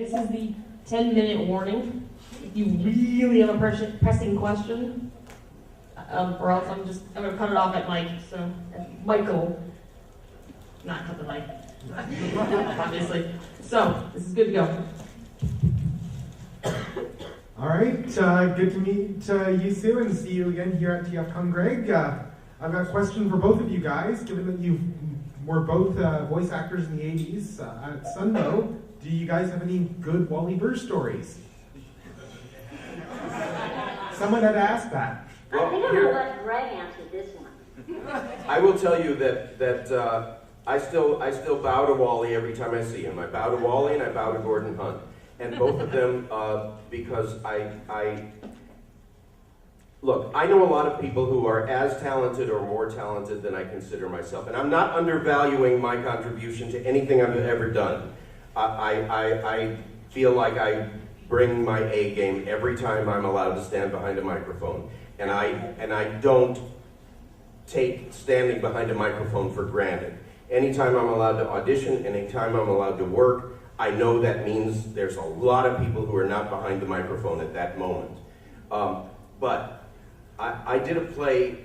this is the 10-minute warning. If you really have a pressing question, or else I'm going to cut it off at Mike. So Michael, not cut the mic, obviously. So this is good to go. All right, good to meet you, Sue, and see you again here at TFcon, Greg. I've got a question for both of you guys. Given that you were both voice actors in the 80s at Sunbow, do you guys have any good Wally Burr stories? Someone had asked that. I think I'm going to let Greg answer this one. I will tell you that I still bow to Wally every time I see him. I bow to Wally and I bow to Gordon Hunt. And both of them, because look, I know a lot of people who are as talented or more talented than I consider myself. And I'm not undervaluing my contribution to anything I've ever done. I feel like I bring my A game every time I'm allowed to stand behind a microphone. And I don't take standing behind a microphone for granted. Anytime I'm allowed to audition, anytime I'm allowed to work, I know that means there's a lot of people who are not behind the microphone at that moment. But I did a play,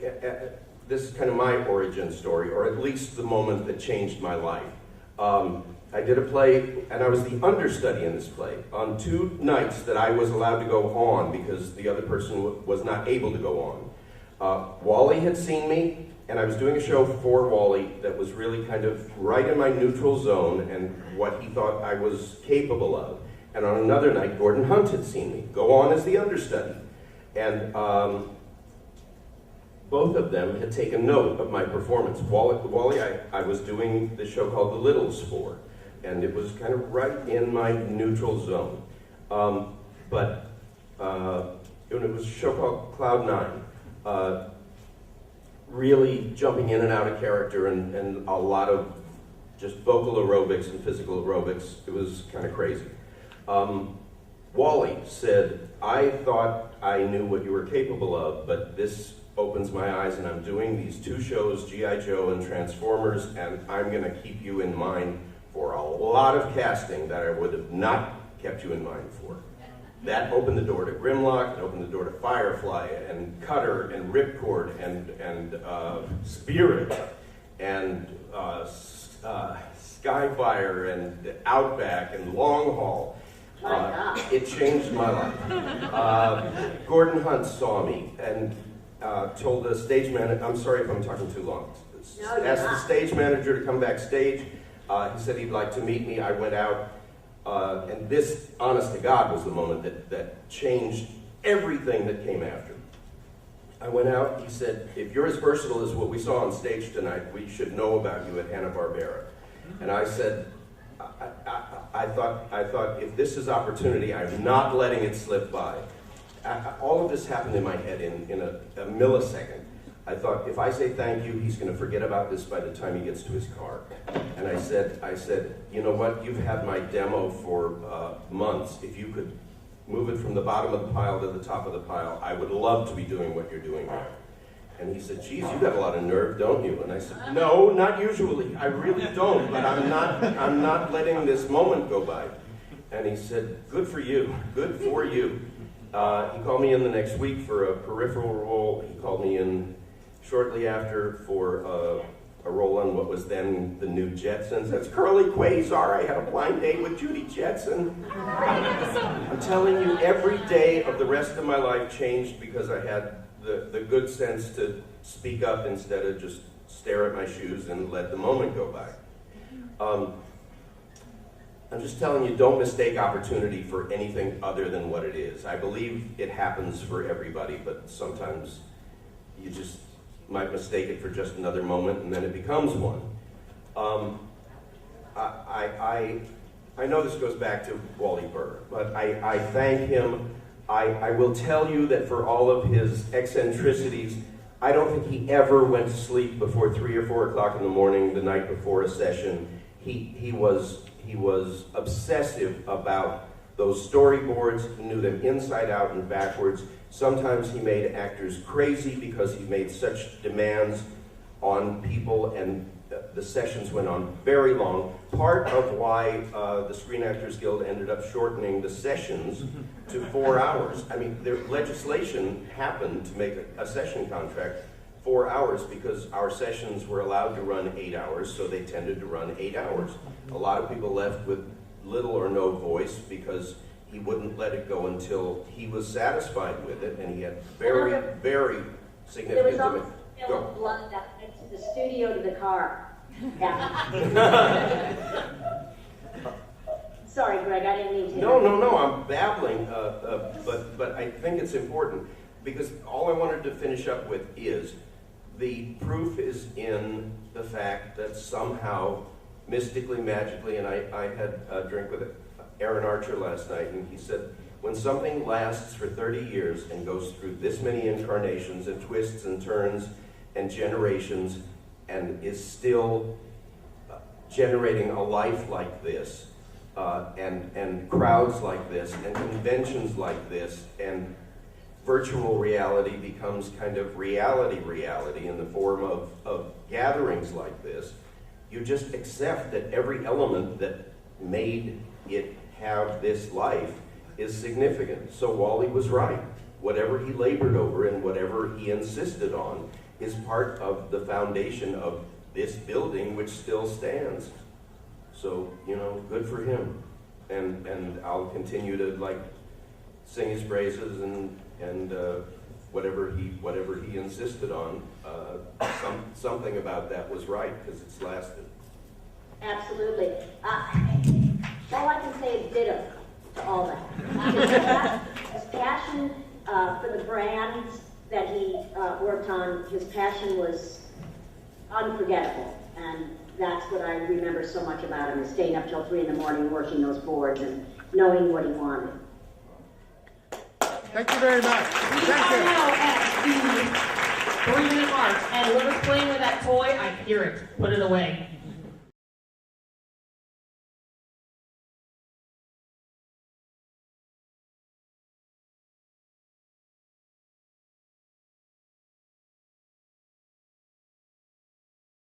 this is kind of my origin story, or at least the moment that changed my life. I did a play, and I was the understudy in this play, on 2 nights that I was allowed to go on because the other person was not able to go on. Wally had seen me, and I was doing a show for Wally that was really kind of right in my neutral zone and what he thought I was capable of. And on another night, Gordon Hunt had seen me go on as the understudy. And both of them had taken note of my performance. Wally, I was doing this show called The Littles for, and it was kind of right in my neutral zone. It was a show called Cloud 9. Really jumping in and out of character and a lot of just vocal aerobics and physical aerobics. It was kind of crazy. Wally said, I thought I knew what you were capable of, but this opens my eyes and I'm doing these 2 shows, G.I. Joe and Transformers, and I'm going to keep you in mind for a lot of casting that I would have not kept you in mind for. That opened the door to Grimlock, it opened the door to Firefly, and Cutter, and Ripcord, and Spirit, and Skyfire, and Outback, and Long Haul. It changed my life. Gordon Hunt saw me and told the stage manager, I'm sorry if I'm talking too long, asked the stage manager to come backstage. He said he'd like to meet me. I went out. And this, honest to God, was the moment that changed everything that came after. I went out, he said, if you're as versatile as what we saw on stage tonight, we should know about you at Hanna-Barbera. And I said, I thought, if this is opportunity, I'm not letting it slip by. All of this happened in my head in a millisecond. I thought, if I say thank you, he's going to forget about this by the time he gets to his car. And I said, you know what, you've had my demo for months. If you could move it from the bottom of the pile to the top of the pile, I would love to be doing what you're doing now. And he said, geez, you got a lot of nerve, don't you? And I said, no, not usually. I really don't, but I'm not letting this moment go by. And he said, good for you, good for you. He called me in the next week for a peripheral role. He called me in shortly after for a role on what was then the new Jetsons. That's Curly Quasar. I had a blind date with Judy Jetson. I'm telling you, every day of the rest of my life changed because I had the good sense to speak up instead of just stare at my shoes and let the moment go by. I'm just telling you, don't mistake opportunity for anything other than what it is. I believe it happens for everybody, but sometimes you just might mistake it for just another moment, and then it becomes one. I know this goes back to Wally Burr, but I thank him. I will tell you that for all of his eccentricities, I don't think he ever went to sleep before 3 or 4 o'clock in the morning the night before a session. He was obsessive about those storyboards. He knew them inside out and backwards. Sometimes he made actors crazy because he made such demands on people, and the sessions went on very long. Part of why the Screen Actors Guild ended up shortening the sessions to 4 hours. I mean, their legislation happened to make a session contract 4 hours because our sessions were allowed to run 8 hours, so they tended to run 8 hours. A lot of people left with little or no voice because he wouldn't let it go until he was satisfied with it, and he had very, very significant There was also limit. still blood that went to the studio to the car. Yeah. Sorry, Greg, I didn't mean to. No, I'm babbling, but I think it's important because all I wanted to finish up with is the proof is in the fact that somehow, mystically, magically, and I had a drink with Aaron Archer last night, and he said, when something lasts for 30 years and goes through this many incarnations and twists and turns and generations and is still generating a life like this, and crowds like this, and conventions like this, and virtual reality becomes kind of reality in the form of gatherings like this, you just accept that every element that made it have this life is significant. So Wally was right. Whatever he labored over and whatever he insisted on is part of the foundation of this building, which still stands. So, good for him. And I'll continue to sing his praises and whatever he insisted on. Something about that was right because it's lasted. Absolutely. All I can say is ditto to all that. His passion for the brands that he worked on, his passion was unforgettable. And that's what I remember so much about him, is staying up till 3 in the morning working those boards and knowing what he wanted. Thank you very much. We are now at the 3-minute mark, and whoever's playing with that toy, I hear it. Put it away.